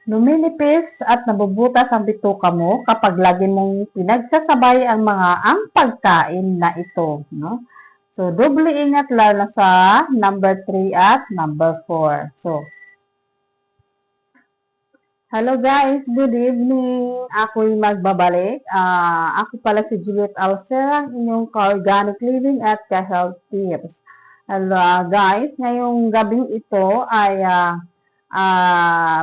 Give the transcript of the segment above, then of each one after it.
Numinipis at nabubutas ang bituka mo kapag lagi mong pinagsasabay ang pagkain na ito, no? So, doble ingat lalo na sa number 3 at number 4. So, hello guys, good evening. Ako'y magbabalik. Ako pala si Juliet Alcera, ang inyong ka-organic living at ka-health tips. Hello guys, ngayong gabing ito ay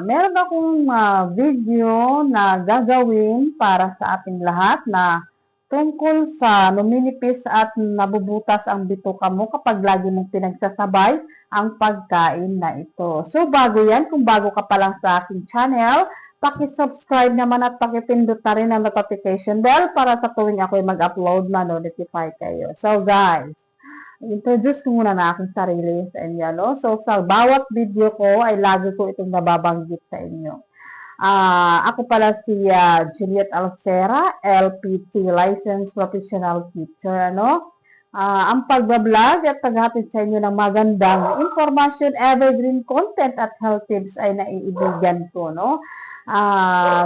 meron akong video na gagawin para sa ating lahat na tungkol sa numinipis at nabubutas ang bituka mo kapag lagi mong pinagsasabay ang pagkain na ito. So, bago yan, kung bago ka pa lang sa aking channel, paki-subscribe naman at pakipindot na rin ang notification bell para sa tuwing ako'y mag-upload na notify kayo. So, guys, introduce ko muna na aking sarili sa inyo, no? So, sa bawat video ko ay lagi ko itong nababanggit sa inyo. Ako pala si Juliet Alcera, LPT, Licensed Professional Teacher, ano? Ang pagbablog at paghatid sa inyo ng magandang information, evergreen content at health tips ay naiibigan ko, no?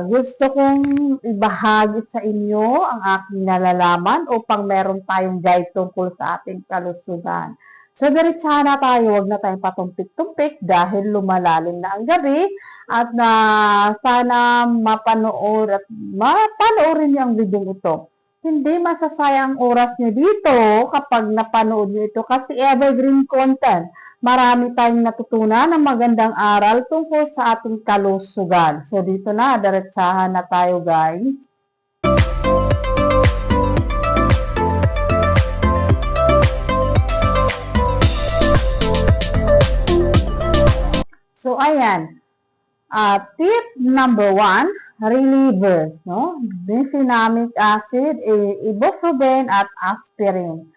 Gusto kong ibahagi sa inyo ang aking nalalaman upang meron tayong guide tungkol sa ating kalusugan. So, diretsahan na tayo, huwag na tayong patumpik-tumpik dahil lumalalim na ang gabi at sana mapanoorin niyo ang video ito. Hindi masasayang ang oras niyo dito kapag napanood niyo ito kasi evergreen content. Marami tayong natutunan ng magandang aral tungkol sa ating kalusugan. So, dito na, diretsahan na tayo guys. So, ayan. Tip number 1, relievers, no? Bifenamic acid, ibuprofen at aspirin.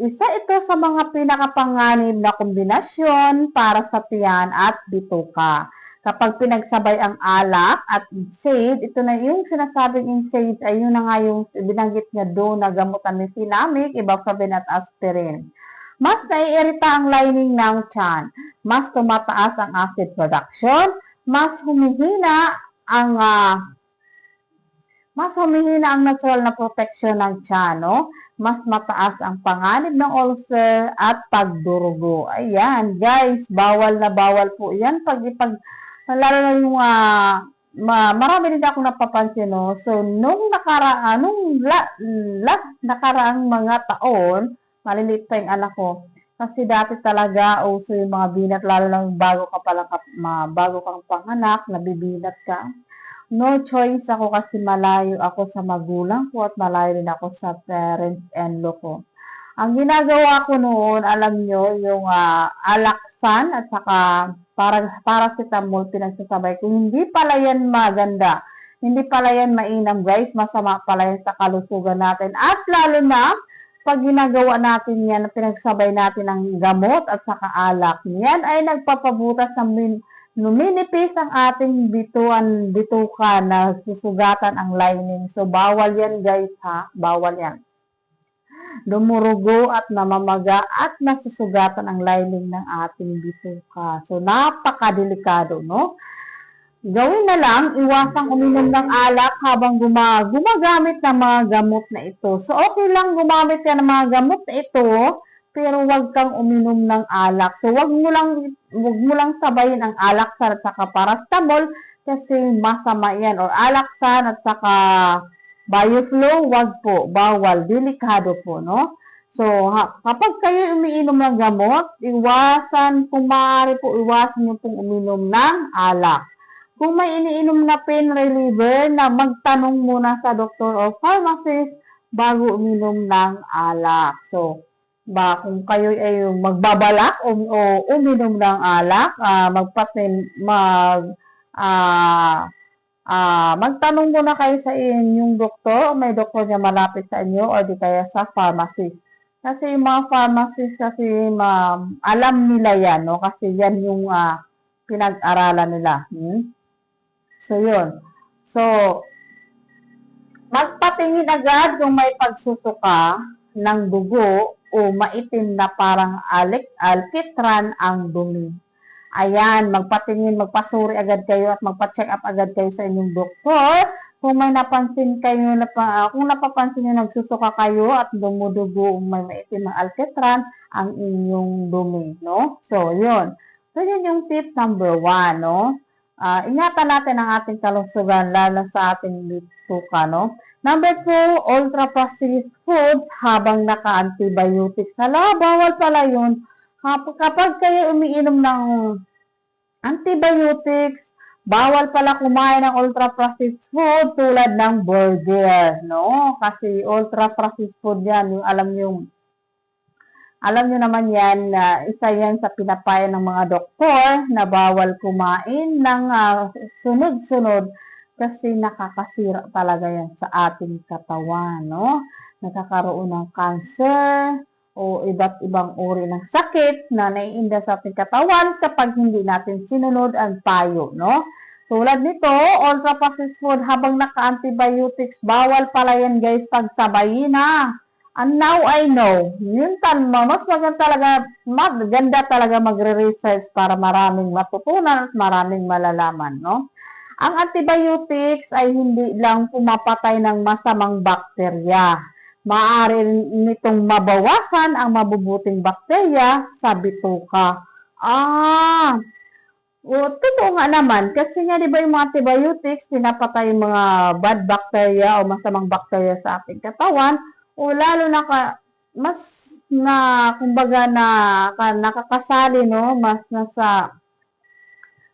Isa ito sa mga pinakapanganib na kombinasyon para sa tiyan at bituka. Kapag pinagsabay ang alak at NSAID, ito na yung sinasabing NSAID ay yun na nga yung binanggit niya doon na gamutan ni Bifenamic, ibuprofen at aspirin. Mas naiirita ang lining ng tiyan, mas tumataas ang acid production, mas humihina ang natural na protection ng tiyan, no? Mas mataas ang panganib ng ulcer at pagdurugo. Ayan, guys, bawal na bawal po yan lalo na yung marami din akong napapansin, no? So, nung nakaraang mga taon, maliliit pa yung anak ko. Kasi dati talaga, uso yung mga binat, lalo lang bago kang panganak, nabibinat ka. No choice ako kasi malayo ako sa magulang ko at malayo din ako sa parents-in-law ko. Ang ginagawa ko noon, alam nyo, yung Alaxan at saka paracetamol pinagsasabay ko. Hindi pala yan maganda. Hindi pala yan mainam, guys. Masama pala yan sa kalusugan natin. At lalo na, pag ginagawa natin yan, pinagsabay natin ng gamot at saka alak, yan ay nagpapabutas ng numinipis ang ating bituka na susugatan ang lining. So, bawal yan guys ha, bawal yan. Dumurugo at namamaga at nasusugatan ang lining ng ating bituka. So, napakadelikado, no? Gawin na lang, iwasang uminom ng alak habang gumagamit ng mga gamot na ito. So, okay lang gumamit ka ng mga gamot na ito, pero huwag kang uminom ng alak. So, huwag mo lang sabayin ang Alaxan at saka paracetamol kasi masama yan. Or Alaxan at saka Bioflow, huwag po, bawal, delikado po, no? So, kapag kayo umiinom ng gamot, kung maaari po, iwasan nyo pong uminom ng alak. Kung may iniinom na pain reliever, na magtanong muna sa doktor o pharmacist bago uminom ng alak. So, kung kayo ay magbabalak o uminom ng alak, magtanong muna kayo sa inyong doktor o may doktor na malapit sa inyo o di kaya sa pharmacist. Kasi yung mga pharmacist kasi alam nila yan, no? Kasi yan yung pinag-aralan nila. So, yun. So, magpatingin agad kung may pagsusuka ng dugo o maitim na parang alkitran ang dumi. Ayan, magpasuri agad kayo at magpa-check up agad kayo sa inyong doktor. Kung may napansin kayo, kung napapansin nyo nagsusuka kayo at dumudugo, may maitim ng alketran, ang inyong dumi, no? So, yun. So, yun yung tip number 1, no? Ingatan natin ang ating kalusugan, lalo sa ating bituka, no? Number 2, ultra-processed foods habang naka-antibiotics. Hala, bawal pala yun. Kapag kayo umiinom ng antibiotics, bawal pala kumain ng ultra-processed food tulad ng burger, no? Kasi ultra-processed food yan, yung alam nyo naman yan na isa yan sa pinapayo ng mga doktor na bawal kumain ng sunod-sunod kasi nakakasira talaga yan sa ating katawan, no? Nagkakaroon ng cancer o iba't ibang uri ng sakit na naiinda sa ating katawan kapag hindi natin sinunod ang payo, no? Tulad nito, ultra-processed food habang naka-antibiotics, bawal pala yan guys pagsabayin na. And now I know, yun mas maganda talaga magre-research para maraming matutunan at maraming malalaman, no? Ang antibiotics ay hindi lang pumapatay ng masamang bakterya. Maaari nitong mabawasan ang mabubuting bakterya sa bituka. Totoo nga naman. Kasi nga, di ba yung mga antibiotics, pinapatay yung mga bad bacteria o masamang bakterya sa ating katawan. O lalo kumbaga nakakasali, no?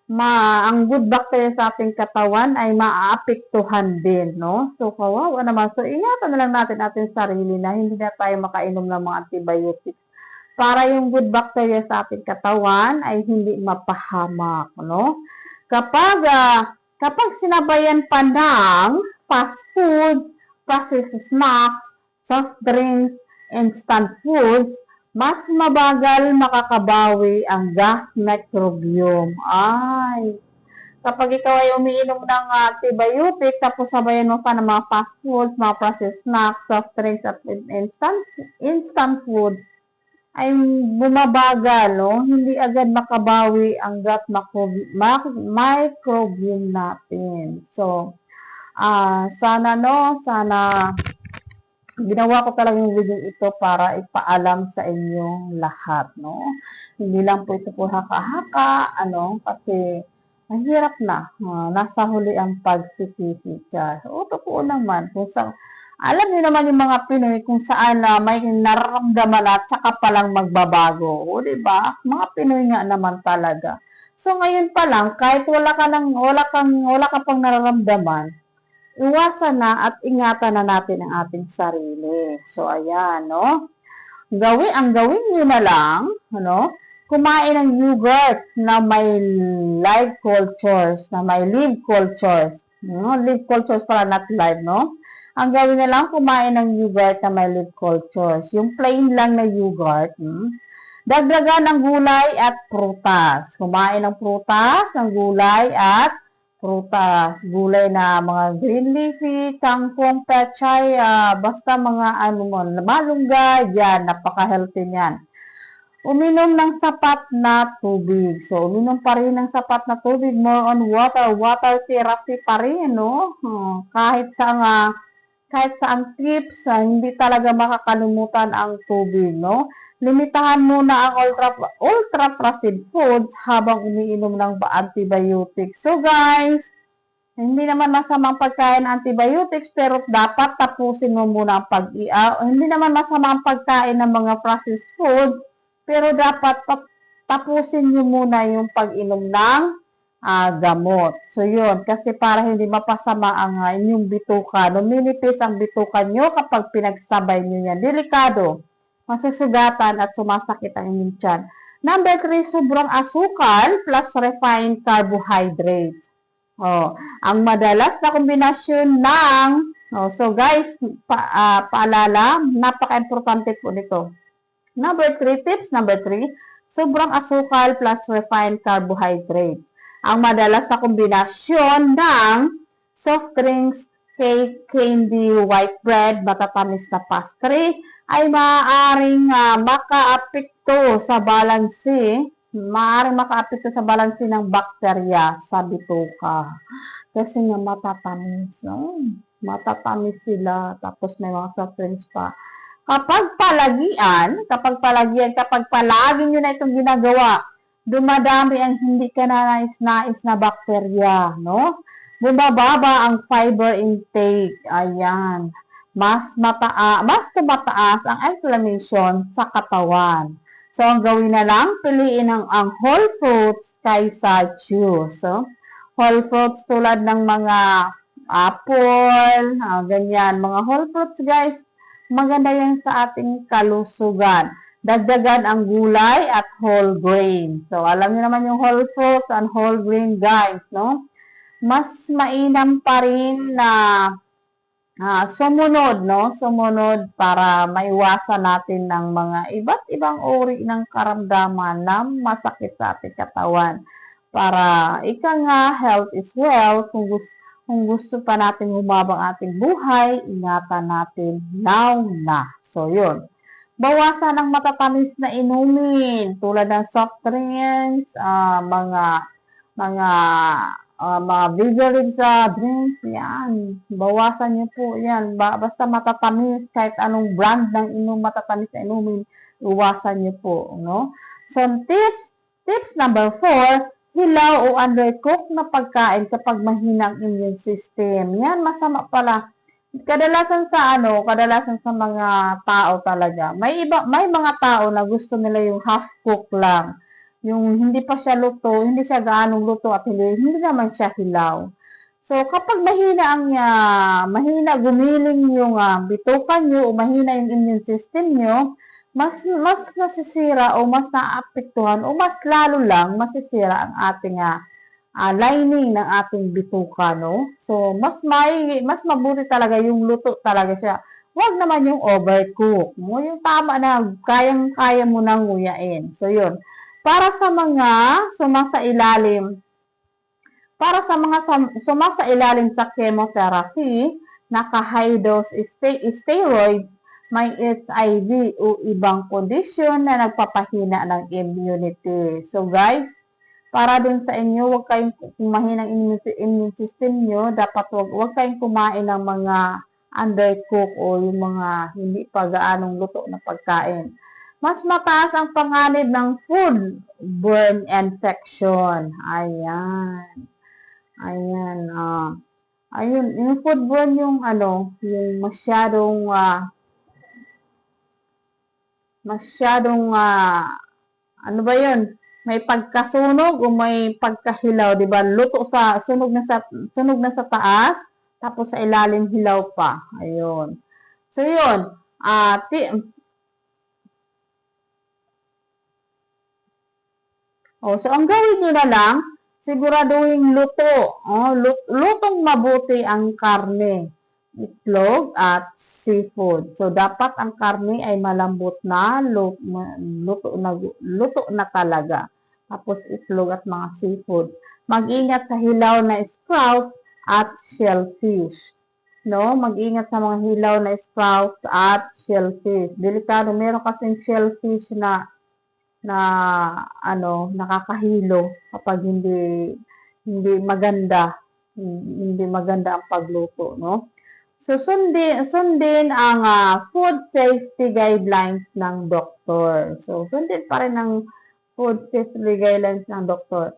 Ang good bacteria sa ating katawan ay maaapektuhan din, no? So, kawawa naman. So, ingatan na lang natin ating sarili na hindi na tayo makainom ng mga antibiotics para yung good bacteria sa ating katawan ay hindi mapahamak, no? Kapag sinabayan pa ng fast food, processed snacks, soft drinks, instant foods, mas mabagal makakabawi ang gut microbiome. Kapag ikaw ay umiinom ng antibiotic, tapos sabayan mo pa ng mga fast foods, mga processed snacks, soft drinks, at instant food, ay bumabagal, no? Hindi agad makabawi ang gut microbiome natin. So, sana ginawa ko talaga yung video ito para ipaalam sa inyong lahat, no? Hindi lang po ito po haka-haka, kasi mahirap na. Nasa huli ang pagsisisi. O, totoo naman. Alam niyo naman yung mga Pinoy kung saan may nararamdaman at saka palang magbabago. O, diba? Mga Pinoy nga naman talaga. So, ngayon pa lang, kahit wala ka pang nararamdaman, iwasan na at ingatan na natin ang ating sarili. So, ayan, no? Ang gawin nyo na lang, kumain ng yogurt na may live cultures, live cultures para not live, no? Ang gawin na lang, kumain ng yogurt na may live cultures. Yung plain lang na yogurt, dagdagan ng gulay at prutas. Kumain ng prutas, ng gulay at prutas, gulay na mga green leafy, kangkong, pechay, basta mga malunggay, yan, napaka-healthy niyan. Uminom ng sapat na tubig. So, uminom pa rin ng sapat na tubig, more on water therapy pa rin, no? Kahit saang tips, hindi talaga makakalimutan ang tubig, no? Limitahan muna ang ultra-processed foods habang umiinom ng antibiotics. So guys, hindi naman masamang pagkain antibiotics pero dapat tapusin mo muna ang hindi naman masamang pagkain ng mga processed food pero dapat tapusin nyo muna yung pag-inom ng gamot. So yun, kasi para hindi mapasama ang inyong bituka. Numinipis ang bituka nyo kapag pinagsabay nyo yan. Delikado. Masusugatan at sumasakit ang inyong tiyan. Number 3, sobrang asukal plus refined carbohydrates. Ang madalas na kombinasyon ng, so guys, paalala, napaka-importante po nito. Tips number 3, sobrang asukal plus refined carbohydrates. Ang madalas na kombinasyon ng soft drinks, cake, candy, white bread, matatamis na pastry, ay maaaring makaapekto sa balanse maaaring makaapekto sa balanse ng bakterya sa bituka. Kasi nga matatamis. Matatamis sila. Tapos may mga soft drinks pa. Kapag palagi nyo na itong ginagawa, dumadami ang hindi ka nais na bakterya, no? Bumababa ang fiber intake. Ayan. Mas tumataas ang inflammation sa katawan. So, ang gawin na lang, piliin ang whole fruits kaysa juice. So, whole fruits tulad ng mga apple, ganyan. Mga whole fruits, guys, maganda yan sa ating kalusugan. Dagdagan ang gulay at whole grain. So, alam niyo naman yung whole fruits and whole grain, guys, no? Mas mainam pa rin na sumunod, no? Sumunod para maiwasan natin ng mga iba't ibang uri ng karamdaman na masakit sa ating katawan. Para ika nga, health is wealth. Kung gusto pa natin humabang ating buhay, ingatan natin now na. So, yun. Bawasan ang matatamis na inumin tulad ng soft drinks, mga beverage drinks, yan. Bawasan nyo po yan. Basta matatamis, kahit anong brand ng matatamis na inumin, iwasan nyo po, no? So, tips number 4, hilaw o undercooked na pagkain kapag mahina ang immune system. Yan, masama pala. Kadalasan sa mga tao talaga. May mga tao na gusto nila yung half cook lang. Yung hindi pa siya luto, hindi siya gaanong luto at hindi naman siya hilaw. So, kapag mahina gumiling yung bituka nyo o mahina yung immune system nyo, mas nasisira o mas naapektuhan o mas lalo lang masisira ang ating lining ng ating bituka, no? So, mas mabuti talaga yung luto talaga siya. Huwag naman yung overcook. No? Yung tama na, kayang-kaya mo nang nguyain. So, yun. Para sa mga sumasailalim sa chemotherapy, naka-high dose steroids, may HIV o ibang kondisyon na nagpapahina ng immunity. So guys, para dun sa inyo, huwag kayong kumain ng immune system nyo, dapat huwag kayong kumain ng mga undercook o yung mga hindi pa gaanong luto na pagkain. Mas mataas ang panganib ng foodborne infection. Ayan. Ayun, yung foodborne yung ano ba yun? May pagkasunog o may pagkahilaw, 'di ba? Sunog na sa taas, tapos sa ilalim hilaw pa. Ayun. So 'yun. So ang gawin niyo na lang, siguraduhin luto. Lutong mabuti ang karne, itlog at seafood. So dapat ang karne ay malambot na, luto na talaga. Tapos itlog at mga seafood. Mag-ingat sa hilaw na sprout at shellfish. No, mag-ingat sa mga hilaw na sprouts at shellfish. Delikado, meron kasing shellfish na nakakahilo kapag hindi maganda ang pagluto, no? So sundin ang food safety guidelines ng doktor. So sundin pa rin ang food safety guidelines ng doktor.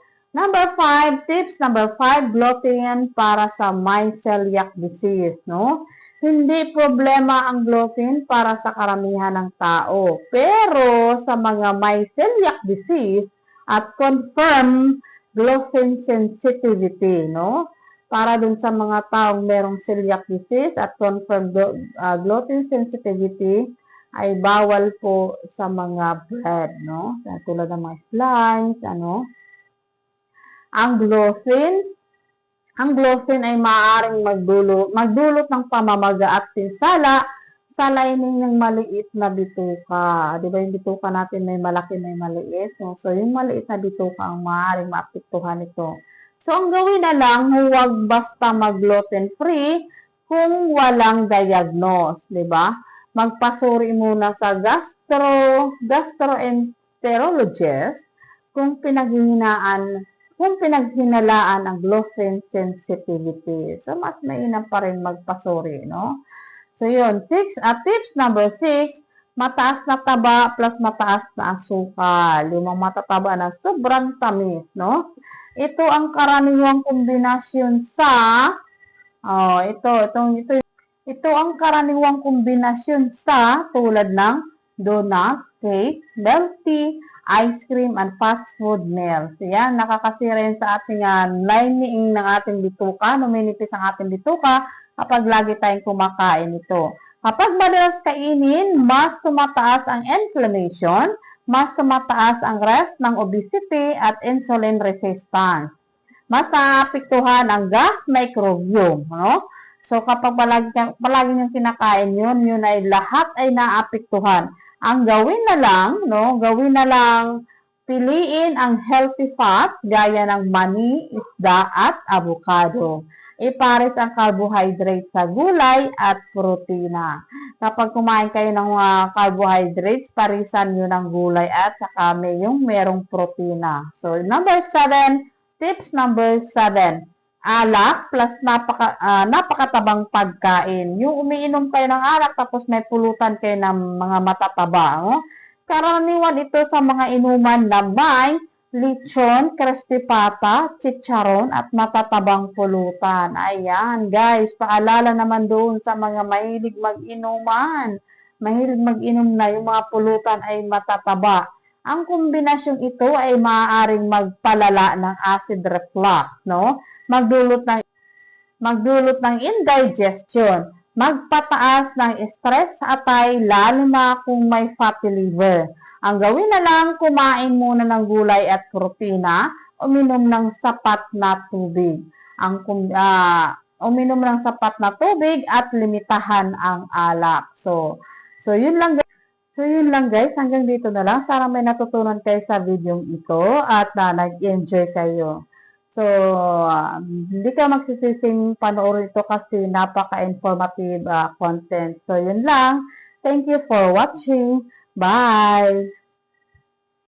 Tips number 5, gluten para sa may celiac disease, no? Hindi problema ang gluten para sa karamihan ng tao. Pero sa mga may celiac disease at confirmed gluten sensitivity, no? Para dun sa mga taong merong celiac disease at confirmed gluten sensitivity, ay bawal po sa mga bread, no? Tulad ng mga slice, Ang gluten ay maaaring magdulot ng pamamaga at pinsala sa lining ng maliit na bituka. Di ba yung bituka natin may malaki, may maliit? No? So, yung maliit na bituka ang maaaring maapektuhan ito. So, ang gawin na lang, huwag basta mag-gluten free kung walang diagnose. Di ba? Magpasuri muna sa gastroenterologist kung pinaghinalaan ang gluten sensitivity. So, mas mainam pa rin magpasuri, no? So, yun. Tips number 6, mataas na taba plus mataas na asukal. Yung mga matataba na sobrang tamis, no? Ito ang karaniwang kombinasyon sa, ito ang karaniwang kombinasyon sa tulad ng donut, cake, milk tea, ice cream, and fast food meals. Yan, nakakasira yan sa ating lining ng ating bituka, numinipis ang ating bituka kapag lagi tayong kumakain ito. Kapag madalas kainin, mas tumataas ang inflammation, mas tumataas ang risk ng obesity at insulin resistance. Mas naapektuhan ang gut microbiome, no? So, kapag palagi niyong kinakain yun ay lahat ay naapektuhan. Ang gawin na lang, piliin ang healthy fat gaya ng mani, isda at avocado. Ipares ang carbohydrate sa gulay at protina. Kapag kumain kayo ng carbohydrates, parisan nyo ng gulay at saka yung merong protina. So, tips number 7. Alak plus napakatabang pagkain. Yung umiinom kayo ng alak tapos may pulutan kayo ng mga matataba. No? Karaniwan ito sa mga inuman na may lechon, crispy pata, chicharon at matatabang pulutan. Ayan guys, paalala naman doon sa mga mahilig mag-inuman. Mahilig mag-inom na yung mga pulutan ay matataba. Ang kombinasyong ito ay maaaring magpalala ng acid reflux, no? Magdulot ng indigestion, magpataas ng stress at lalo na kung may fatty liver. Ang gawin na lang, kumain muna ng gulay at protina, uminom ng sapat na tubig. Uminom ng sapat na tubig at limitahan ang alak. So yun lang guys, hanggang dito na lang. Sana may natutunan kayo sa video ito at nag-enjoy kayo. So, hindi ka magsisising panoorin ito kasi napaka-informative content. So, yun lang. Thank you for watching. Bye!